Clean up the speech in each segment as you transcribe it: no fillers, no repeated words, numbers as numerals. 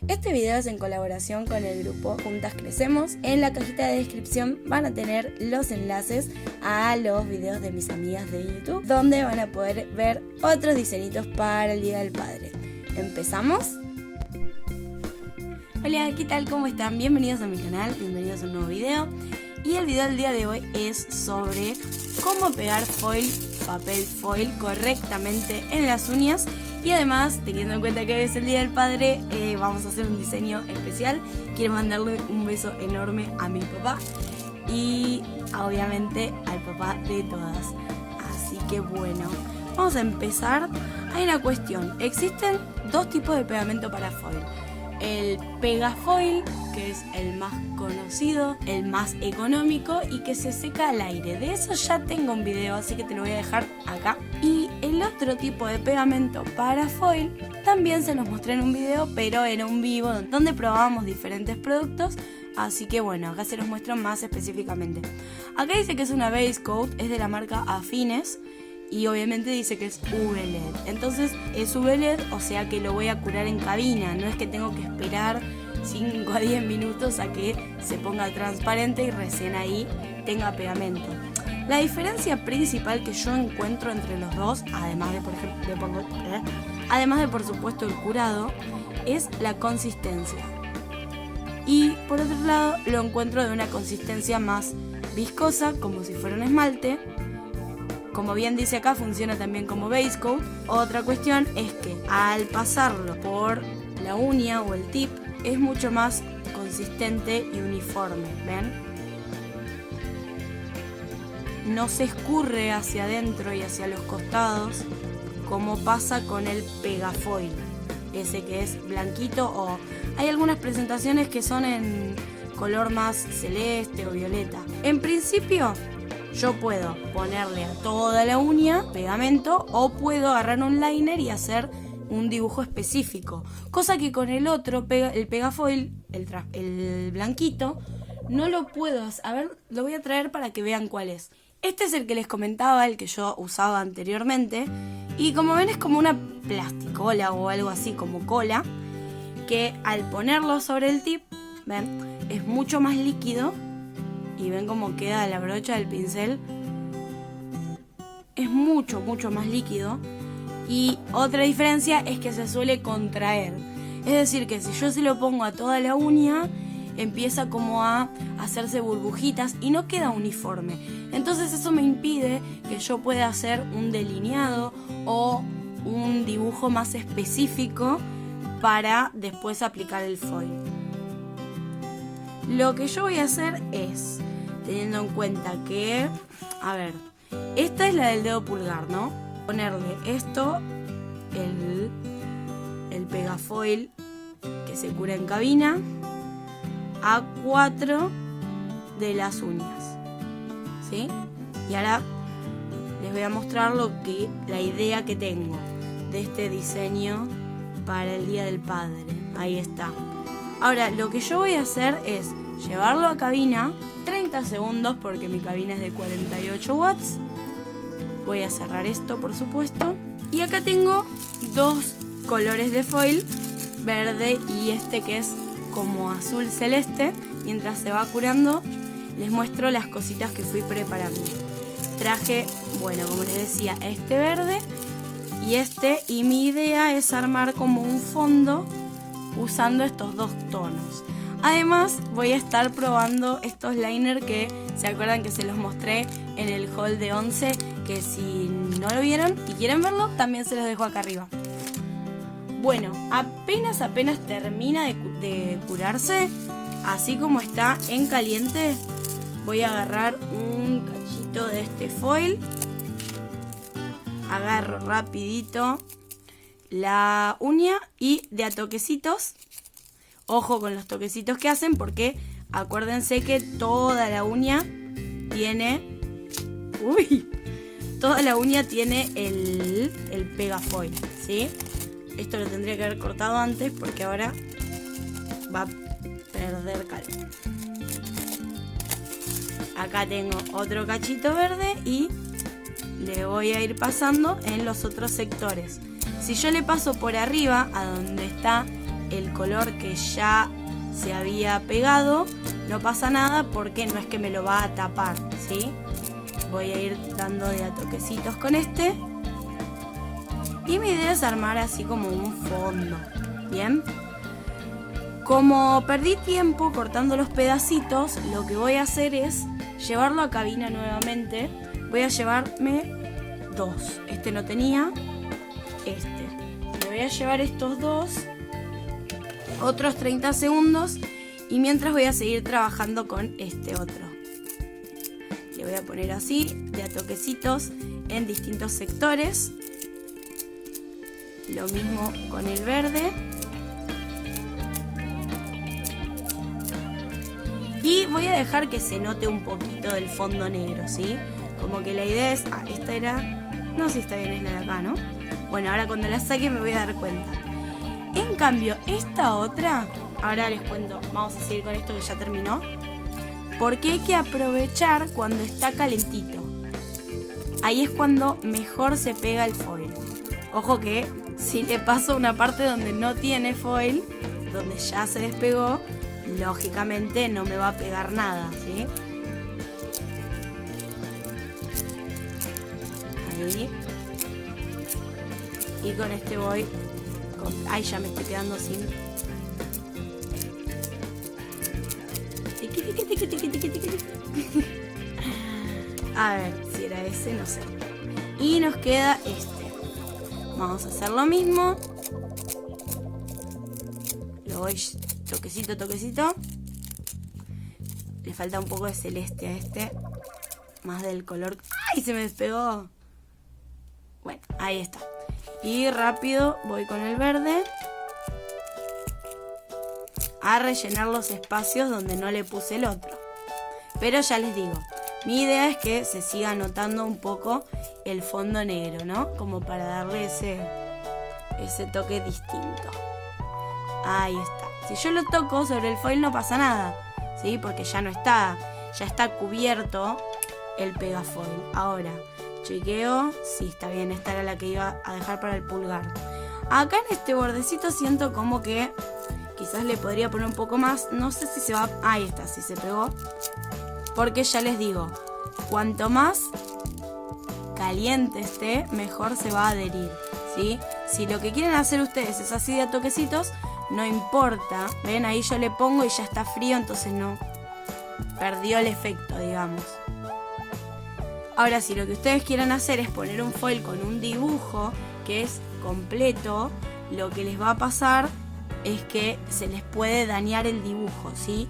Este video es en colaboración con el grupo Juntas Crecemos. En la cajita de descripción van a tener los enlaces a los videos de mis amigas de YouTube, donde van a poder ver otros diseñitos para el Día del Padre. ¿Empezamos? Hola, ¿qué tal? ¿Cómo están? Bienvenidos a mi canal, bienvenidos a un nuevo video. Y el video del día de hoy es sobre cómo pegar papel foil correctamente en las uñas. Y además, teniendo en cuenta que es el Día del Padre, vamos a hacer un diseño especial. Quiero mandarle un beso enorme a mi papá y obviamente al papá de todas. Así que bueno, vamos a empezar. Hay una cuestión. Existen dos tipos de pegamento para foil. El Pegafoil, que es el más conocido, el más económico y que se seca al aire. De eso ya tengo un video, así que te lo voy a dejar acá. Y el otro tipo de pegamento para foil también se los mostré en un video, pero era un vivo donde probábamos diferentes productos. Así que bueno, acá se los muestro más específicamente. Acá dice que es una base coat, es de la marca Afines. Y obviamente dice que es UV LED. Entonces es UV LED, o sea que lo voy a curar en cabina. No es que tengo que esperar 5 a 10 minutos a que se ponga transparente y recién ahí tenga pegamento. La diferencia principal que yo encuentro entre los dos, además de por supuesto el curado, es la consistencia. Y por otro lado lo encuentro de una consistencia más viscosa, como si fuera un esmalte. Como bien dice acá, funciona también como base coat. Otra cuestión es que al pasarlo por la uña o el tip es mucho más consistente y uniforme, ¿ven? No se escurre hacia adentro y hacia los costados como pasa con el Pegafoil, ese que es blanquito, o hay algunas presentaciones que son en color más celeste o violeta. En principio yo puedo ponerle a toda la uña pegamento o puedo agarrar un liner y hacer un dibujo específico. Cosa que con el otro, el Pegafoil, el blanquito, no lo puedo hacer. A ver, lo voy a traer para que vean cuál es. Este es el que les comentaba, el que yo usaba anteriormente. Y como ven es como una plasticola o algo así como cola, que al ponerlo sobre el tip, ven, es mucho más líquido. Y ven cómo queda la brocha del pincel. Es mucho más líquido. Y otra diferencia es que se suele contraer. Es decir, que si yo se lo pongo a toda la uña, empieza como a hacerse burbujitas y no queda uniforme. Entonces eso me impide que yo pueda hacer un delineado o un dibujo más específico para después aplicar el foil. Lo que yo voy a hacer es, teniendo en cuenta que, a ver, esta es la del dedo pulgar, ¿no? Ponerle esto, el Pegafoil que se cura en cabina, a 4 de las uñas, ¿sí? Y ahora les voy a mostrar la idea que tengo de este diseño para el Día del Padre. Ahí está. Ahora, lo que yo voy a hacer es llevarlo a cabina 30 segundos porque mi cabina es de 48 watts. Voy a cerrar esto, por supuesto. Y acá tengo dos colores de foil, verde y este que es como azul celeste. Mientras se va curando, les muestro las cositas que fui preparando. Traje, bueno, como les decía, este verde y mi idea es armar como un fondo usando estos dos tonos. Además voy a estar probando estos liners que se acuerdan que se los mostré en el haul de 11, que si no lo vieron y quieren verlo también se los dejo acá arriba. Bueno, apenas termina de curarse, así como está en caliente, voy a agarrar un cachito de este foil, agarro rapidito la uña y de a toquecitos, ojo con los toquecitos que hacen porque acuérdense que toda la uña tiene el Pegafoil, ¿sí? Esto lo tendría que haber cortado antes porque ahora va a perder calor. Acá tengo otro cachito verde y le voy a ir pasando en los otros sectores. Si yo le paso por arriba, a donde está el color que ya se había pegado, no pasa nada porque no es que me lo va a tapar, ¿sí? Voy a ir dando de a toquecitos con este. Y mi idea es armar así como un fondo, ¿bien? Como perdí tiempo cortando los pedacitos, lo que voy a hacer es llevarlo a cabina nuevamente. Voy a llevarme 2. Este no tenía, este. Me voy a llevar estos 2, otros 30 segundos. Y mientras voy a seguir trabajando con este otro. Le voy a poner así, de a toquecitos en distintos sectores. Lo mismo con el verde. Y voy a dejar que se note un poquito del fondo negro, ¿sí? Como que la idea es... esta era... No sé si está bien, es la de acá, ¿no? Bueno, ahora cuando la saque me voy a dar cuenta. En cambio, esta otra... Ahora les cuento, vamos a seguir con esto que ya terminó. Porque hay que aprovechar cuando está calentito. Ahí es cuando mejor se pega el foil. Ojo que si le paso una parte donde no tiene foil, donde ya se despegó, lógicamente no me va a pegar nada, ¿sí? Ahí. Y con este voy... Ay, ya me estoy quedando sin... A ver, si era ese, no sé. Y nos queda este. Vamos a hacer lo mismo. Lo voy toquecito, toquecito. Le falta un poco de celeste a este. Más del color... ¡Ay! Se me despegó. Bueno, ahí está. Y rápido voy con el verde a rellenar los espacios donde no le puse el otro. Pero ya les digo, mi idea es que se siga notando un poco el fondo negro, ¿no? Como para darle ese toque distinto. Ahí está. Si yo lo toco sobre el foil no pasa nada, ¿sí? Porque ya no está, ya está cubierto el pegafoil. Ahora, chequeo, sí, está bien, esta era la que iba a dejar para el pulgar. Acá en este bordecito siento como que quizás le podría poner un poco más, no sé si se va... Ahí está, sí se pegó. Porque ya les digo, cuanto más caliente esté, mejor se va a adherir, ¿sí? Si lo que quieren hacer ustedes es así de a toquecitos, no importa. ¿Ven? Ahí yo le pongo y ya está frío, entonces no perdió el efecto, digamos. Ahora, si lo que ustedes quieran hacer es poner un foil con un dibujo que es completo, lo que les va a pasar es que se les puede dañar el dibujo, ¿sí?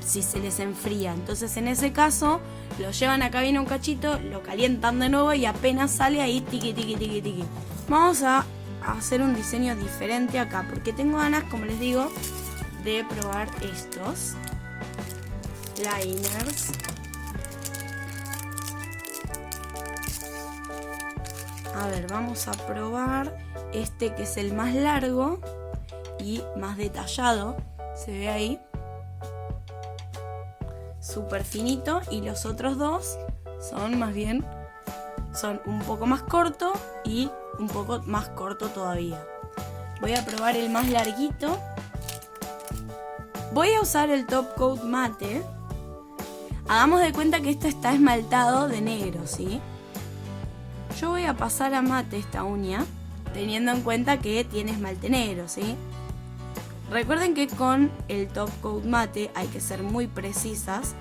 Si se les enfría. Entonces, en ese caso, lo llevan a cabina un cachito, lo calientan de nuevo y apenas sale ahí, tiqui, tiqui, tiqui, tiqui. Vamos a hacer un diseño diferente acá, porque tengo ganas, como les digo, de probar estos liners. A ver, vamos a probar este que es el más largo y más detallado. Se ve ahí. Súper finito. Y los otros dos son más bien, son un poco más corto y un poco más corto todavía. Voy a probar el más larguito. Voy a usar el top coat mate. Hagamos de cuenta que esto está esmaltado de negro, ¿sí? Yo voy a pasar a mate esta uña, teniendo en cuenta que tiene esmalte negro, ¿sí? Recuerden que con el top coat mate hay que ser muy precisas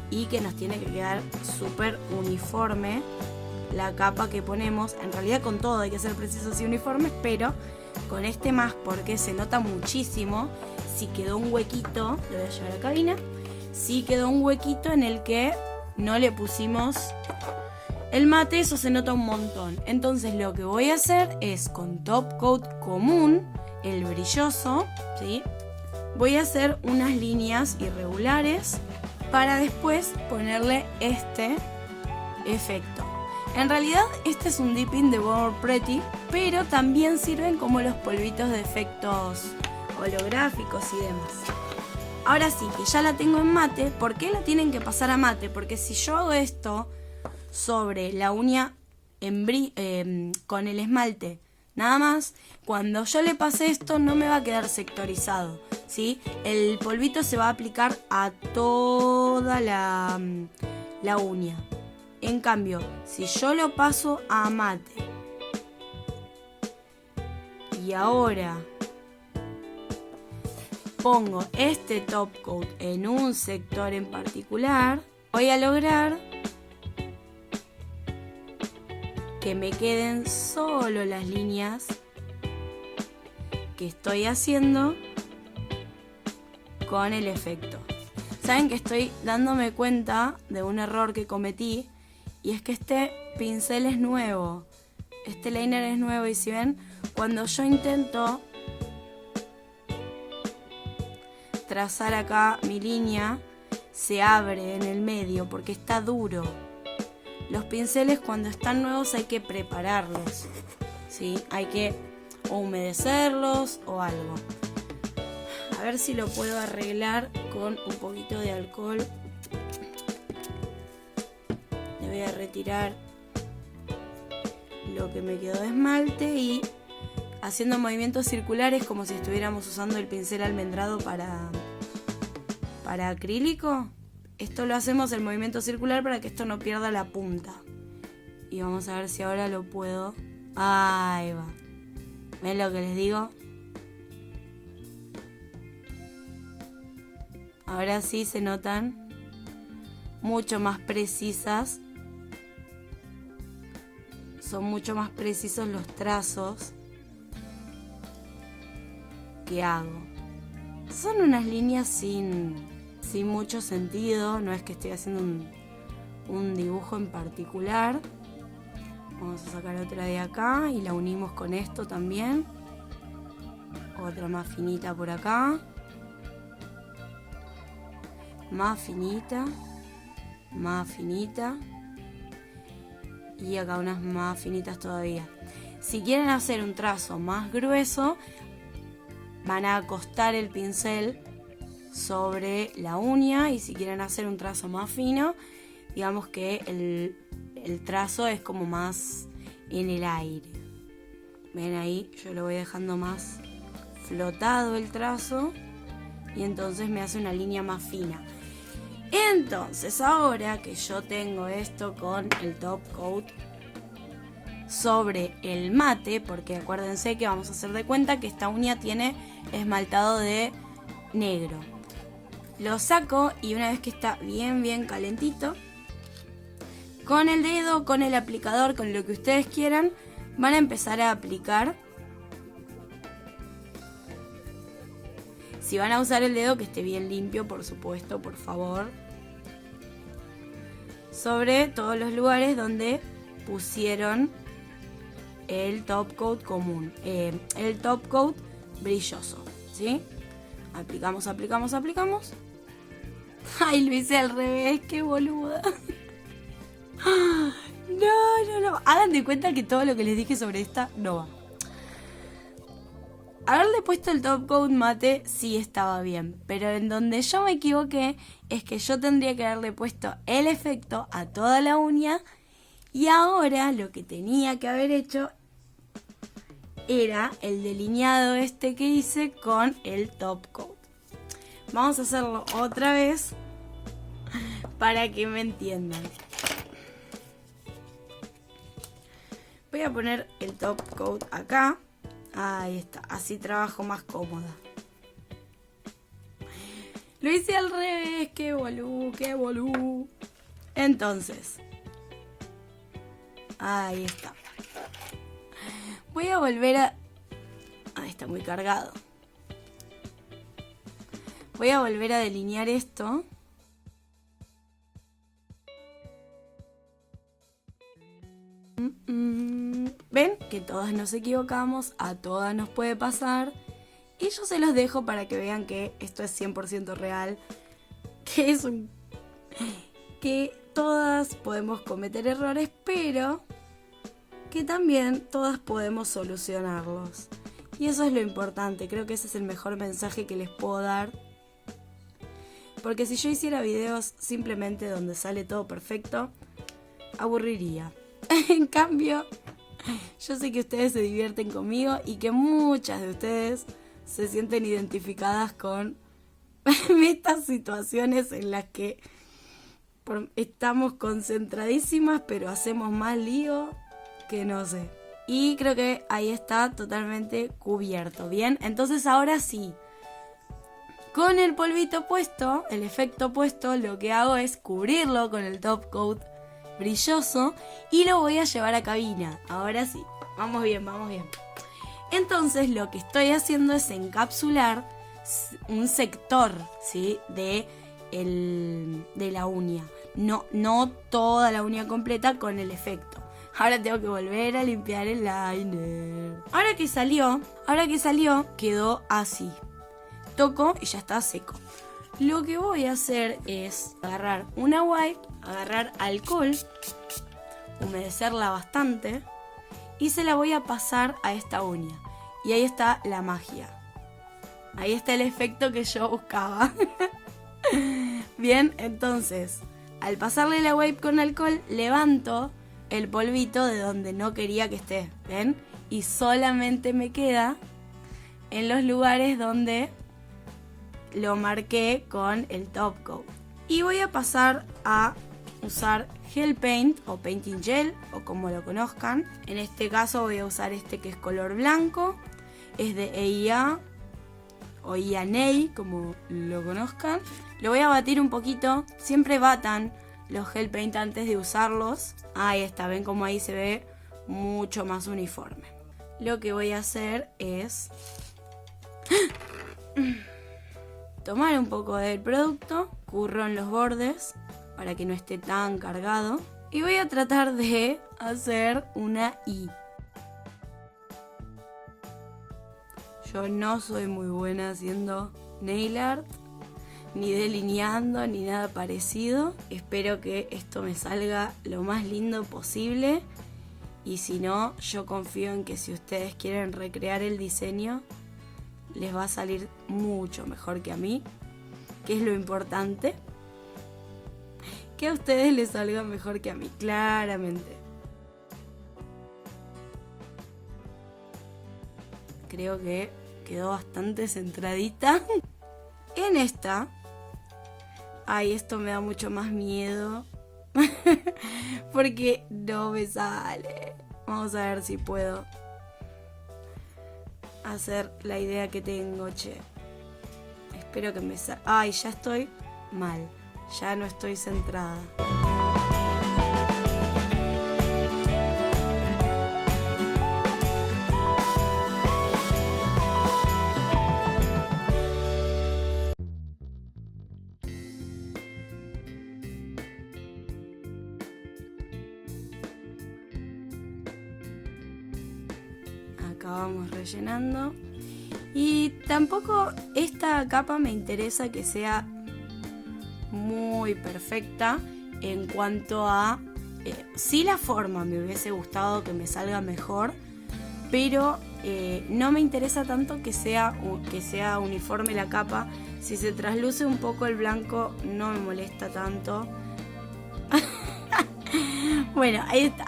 y que nos tiene que quedar súper uniforme la capa que ponemos. En realidad con todo hay que ser precisos y uniformes, pero con este más porque se nota muchísimo si quedó un huequito. Lo voy a llevar a cabina. Si quedó un huequito en el que no le pusimos el mate, eso se nota un montón. Entonces lo que voy a hacer es con top coat común, el brilloso, ¿sí? Voy a hacer unas líneas irregulares para después ponerle este efecto. En realidad este es un dipping de More Pretty, pero también sirven como los polvitos de efectos holográficos y demás. Ahora sí, que ya la tengo en mate. ¿Por qué la tienen que pasar a mate? Porque si yo hago esto sobre la uña con el esmalte Nada más, cuando yo le pase esto no me va a quedar sectorizado, ¿sí? El polvito se va a aplicar a toda la uña. En cambio, si yo lo paso a mate y ahora pongo este top coat en un sector en particular, voy a lograr que me queden solo las líneas que estoy haciendo con el efecto. Saben que estoy dándome cuenta de un error que cometí, y es que este pincel es nuevo, este liner es nuevo, y si ven, cuando yo intento trazar acá mi línea, se abre en el medio porque está duro. Los pinceles cuando están nuevos hay que prepararlos, ¿sí? Hay que o humedecerlos o algo. A ver si lo puedo arreglar con un poquito de alcohol. Le voy a retirar lo que me quedó de esmalte y haciendo movimientos circulares como si estuviéramos usando el pincel almendrado para acrílico. Esto lo hacemos el movimiento circular para que esto no pierda la punta. Y vamos a ver si ahora lo puedo. Ahí va. ¿Ven lo que les digo? Ahora sí se notan mucho más precisas. Son mucho más precisos los trazos que hago. Son unas líneas sin mucho sentido, no es que estoy haciendo un dibujo en particular. Vamos a sacar otra de acá y la unimos con esto también. Otra más finita por acá. Más finita. Más finita. Y acá unas más finitas todavía. Si quieren hacer un trazo más grueso, van a acostar el pincel sobre la uña, y si quieren hacer un trazo más fino, digamos que el trazo es como más en el aire. Ven ahí, yo lo voy dejando más flotado el trazo y entonces me hace una línea más fina. Entonces ahora que yo tengo esto con el top coat sobre el mate, porque acuérdense que vamos a hacer de cuenta que esta uña tiene esmaltado de negro. Lo saco y una vez que está bien calentito, con el dedo, con el aplicador, con lo que ustedes quieran, van a empezar a aplicar. Si van a usar el dedo, que esté bien limpio, por supuesto, por favor. Sobre todos los lugares donde pusieron el top coat común, el top coat brilloso, ¿sí? Aplicamos. Ay, lo hice al revés, qué boluda. No. Hagan de cuenta que todo lo que les dije sobre esta no va. Haberle puesto el top coat mate sí estaba bien, pero en donde yo me equivoqué es que yo tendría que haberle puesto el efecto a toda la uña, y ahora lo que tenía que haber hecho era el delineado este que hice con el top coat. Vamos a hacerlo otra vez para que me entiendan. Voy a poner el top coat acá. Ahí está, así trabajo más cómoda. Lo hice al revés, qué bolú. Entonces, ahí está. Voy a volver a... Ahí está muy cargado. Voy a volver a delinear esto. ¿Ven? Que todas nos equivocamos, a todas nos puede pasar. Y yo se los dejo para que vean que esto es 100% real. Que todas podemos cometer errores, pero que también todas podemos solucionarlos. Y eso es lo importante, creo que ese es el mejor mensaje que les puedo dar. Porque si yo hiciera videos simplemente donde sale todo perfecto, aburriría. En cambio, Yo sé que ustedes se divierten conmigo y que muchas de ustedes se sienten identificadas con estas situaciones en las que estamos concentradísimas, pero hacemos más lío que no sé. Y creo que ahí está totalmente cubierto. Bien, entonces ahora sí. Con el polvito puesto, el efecto puesto, lo que hago es cubrirlo con el top coat brilloso y lo voy a llevar a cabina. Ahora sí, vamos bien, vamos bien. Entonces lo que estoy haciendo es encapsular un sector, ¿sí? de la uña. No toda la uña completa con el efecto. Ahora tengo que volver a limpiar el liner. Ahora que salió, quedó así. Toco y ya está seco. Lo que voy a hacer es agarrar una wipe, agarrar alcohol, humedecerla bastante y se la voy a pasar a esta uña. Y ahí está la magia. Ahí está el efecto que yo buscaba. Bien, entonces, al pasarle la wipe con alcohol, levanto el polvito de donde no quería que esté, ¿ven? Y solamente me queda en los lugares donde lo marqué con el top coat. Y voy a pasar a usar gel paint o painting gel o como lo conozcan. En este caso voy a usar este que es color blanco. Es de EIA o IANEI, como lo conozcan. Lo voy a batir un poquito. Siempre batan los gel paint antes de usarlos. Ahí está, ven como ahí se ve mucho más uniforme. Lo que voy a hacer es tomar un poco del producto, curro en los bordes para que no esté tan cargado y voy a tratar de hacer una I. Yo no soy muy buena haciendo nail art, ni delineando, ni nada parecido. Espero que esto me salga lo más lindo posible y si no, yo confío en que si ustedes quieren recrear el diseño, les va a salir mucho mejor que a mí, que es lo importante. Que a ustedes les salga mejor que a mí, claramente. Creo que quedó bastante centradita. En esta, esto me da mucho más miedo. Porque no me sale. Vamos a ver si puedo hacer la idea que tengo, che. Espero que me salga. Ay, ya estoy mal. Ya no estoy centrada. Acá vamos rellenando. Y tampoco esta capa me interesa que sea muy perfecta en cuanto a... sí, la forma me hubiese gustado que me salga mejor, pero no me interesa tanto que sea uniforme la capa. Si se trasluce un poco el blanco no me molesta tanto. Bueno, ahí está.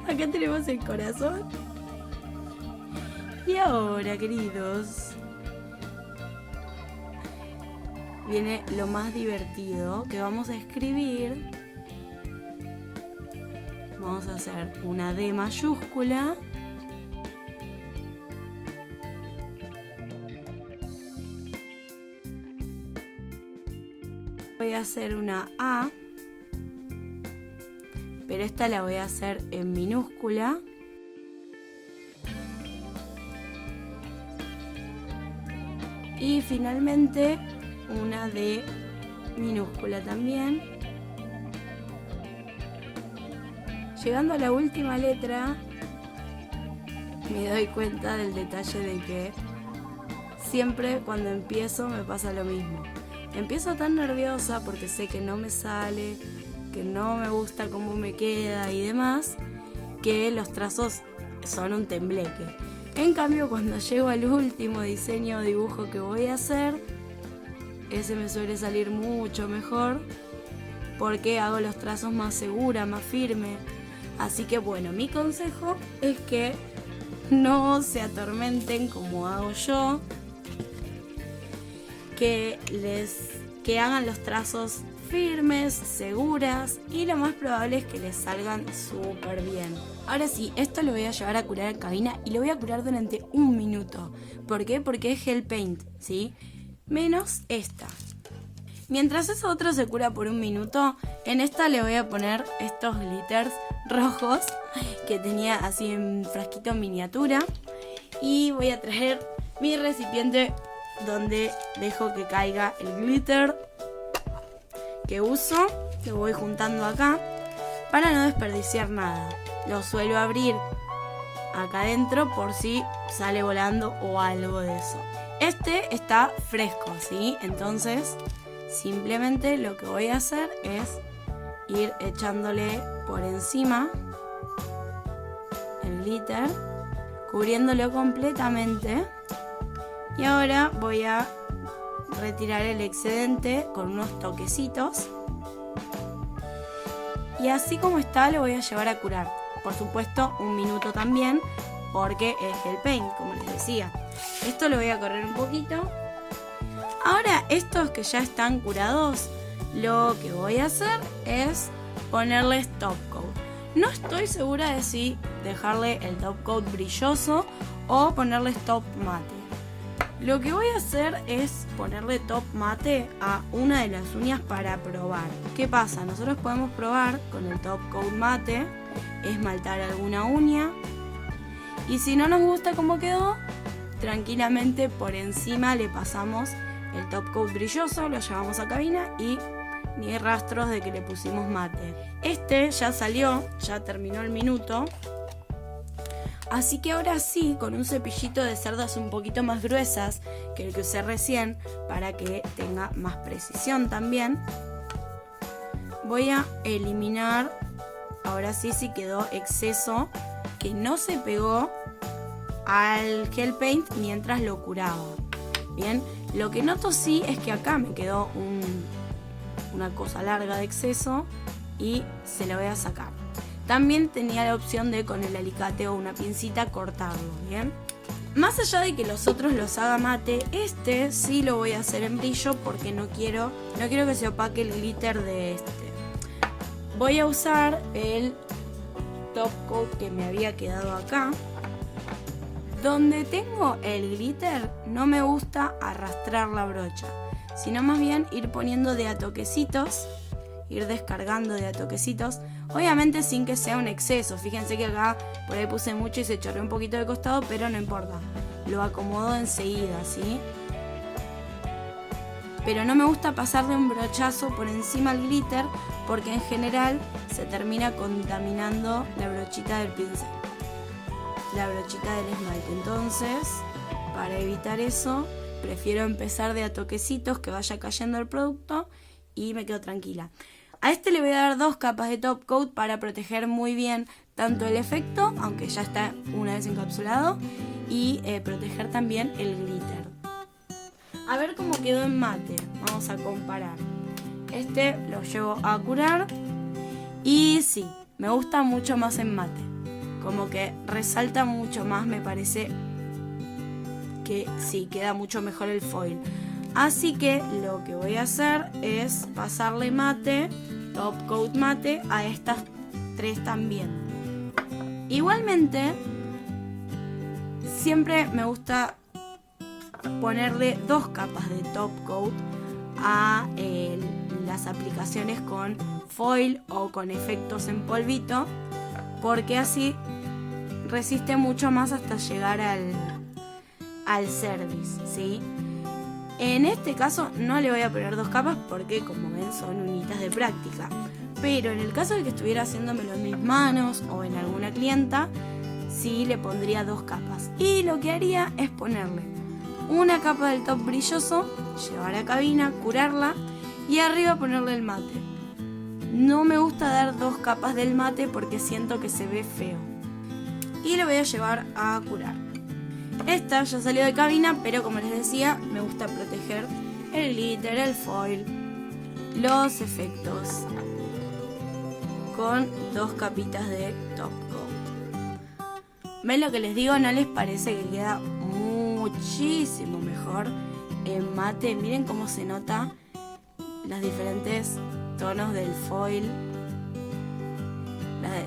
Acá tenemos el corazón. Y ahora, queridos, viene lo más divertido, que vamos a escribir. Vamos a hacer una D mayúscula. Voy a hacer una A, pero esta la voy a hacer en minúscula. Y finalmente una D minúscula también. Llegando a la última letra, me doy cuenta del detalle de que siempre cuando empiezo me pasa lo mismo. Empiezo tan nerviosa porque sé que no me sale, que no me gusta cómo me queda y demás, que los trazos son un tembleque. En cambio, cuando llego al último diseño o dibujo que voy a hacer, ese me suele salir mucho mejor porque hago los trazos más segura, más firme. Así que bueno, mi consejo es que no se atormenten como hago yo, que hagan los trazos firmes, seguras, y lo más probable es que les salgan súper bien. Ahora sí, esto lo voy a llevar a curar en cabina y lo voy a curar durante 1 minuto. ¿Por qué? Porque es gel paint, ¿sí? Menos esta. Mientras eso otro se cura por 1 minuto, en esta le voy a poner estos glitters rojos que tenía así en frasquito miniatura, y voy a traer mi recipiente donde dejo que caiga el glitter que uso. Lo voy juntando acá para no desperdiciar nada. Lo suelo abrir acá adentro por si sale volando o algo de eso. Este está fresco, ¿sí? Entonces simplemente lo que voy a hacer es ir echándole por encima el glitter, cubriéndolo completamente. Y ahora voy a retirar el excedente con unos toquecitos. Y así como está lo voy a llevar a curar. Por supuesto 1 minuto también, porque es gel paint, como les decía. Esto lo voy a correr un poquito. Ahora estos que ya están curados, lo que voy a hacer es ponerles top coat. No estoy segura de si dejarle el top coat brilloso o ponerles top mate. Lo que voy a hacer es ponerle top mate a una de las uñas para probar. ¿Qué pasa? Nosotros podemos probar con el top coat mate, esmaltar alguna uña, y si no nos gusta cómo quedó, tranquilamente por encima le pasamos el top coat brilloso, lo llevamos a cabina y ni rastros de que le pusimos mate. Este ya salió, ya terminó el minuto. Así que ahora sí, con un cepillito de cerdas un poquito más gruesas que el que usé recién, para que tenga más precisión también, voy a eliminar, ahora sí, si quedó exceso que no se pegó al gel paint mientras lo curaba. Bien, lo que noto sí es que acá me quedó una cosa larga de exceso y se lo voy a sacar. También tenía la opción de con el alicate o una pincita cortarlo, ¿bien? Más allá de que los otros los haga mate, este sí lo voy a hacer en brillo porque no quiero que se opaque el glitter de este. Voy a usar el top coat que me había quedado acá. Donde tengo el glitter no me gusta arrastrar la brocha, sino más bien ir poniendo de a toquecitos, ir descargando de a toquecitos, obviamente sin que sea un exceso. Fíjense que acá por ahí puse mucho y se chorreó un poquito de costado, pero no importa, lo acomodo enseguida, ¿sí? Pero no me gusta pasar de un brochazo por encima del glitter porque en general se termina contaminando la brochita del pincel, la brochita del esmalte. Entonces, para evitar eso, prefiero empezar de a toquecitos, que vaya cayendo el producto y me quedo tranquila. A este le voy a dar 2 capas de top coat para proteger muy bien tanto el efecto, aunque ya está una vez encapsulado, y proteger también el glitter. A ver cómo quedó en mate, vamos a comparar. Este lo llevo a curar y sí, me gusta mucho más en mate. Como que resalta mucho más, me parece que sí, queda mucho mejor el foil. Así que lo que voy a hacer es pasarle mate, top coat mate, a estas 3 también. Igualmente, siempre me gusta ponerle 2 capas de top coat a las aplicaciones con foil o con efectos en polvito, porque así resiste mucho más hasta llegar al service, ¿sí? En este caso no le voy a poner 2 capas porque, como ven, son unitas de práctica. Pero en el caso de que estuviera haciéndomelo en mis manos o en alguna clienta, sí le pondría 2 capas. Y lo que haría es ponerle una capa del top brilloso, llevar a cabina, curarla y arriba ponerle el mate. No me gusta dar 2 capas del mate porque siento que se ve feo. Y lo voy a llevar a curar. Esta ya salió de cabina, pero como les decía, me gusta proteger el glitter, el foil, los efectos. con 2 capitas de top coat. ¿Ven lo que les digo? ¿No les parece que queda muchísimo mejor en mate? Miren cómo se nota los diferentes tonos del foil,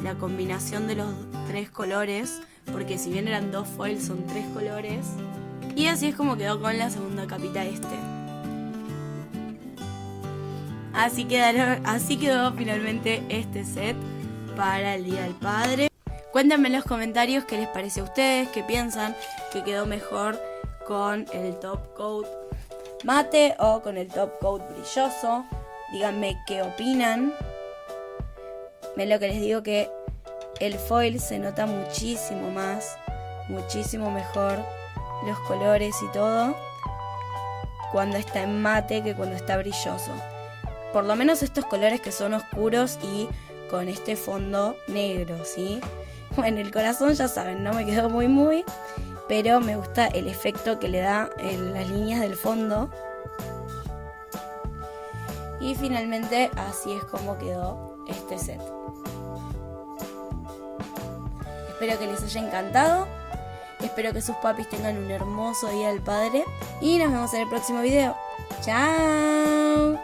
la combinación de los 3 colores, porque si bien eran 2 foils son 3 colores. Y así es como quedó con la segunda capita Así quedó finalmente este set para el Día del Padre. Cuéntenme en los comentarios qué les parece a ustedes, qué piensan que quedó mejor con el top coat mate o con el top coat brilloso. Díganme qué opinan. Ven lo que les digo, que el foil se nota muchísimo más, muchísimo mejor los colores y todo cuando está en mate que cuando está brilloso. Por lo menos estos colores que son oscuros y con este fondo negro, ¿sí? Bueno, el corazón ya saben, no me quedó muy, pero me gusta el efecto que le da en las líneas del fondo. Y finalmente así es como quedó este set. Espero que les haya encantado. Espero que sus papis tengan un hermoso Día del Padre. Y nos vemos en el próximo video. ¡Chao!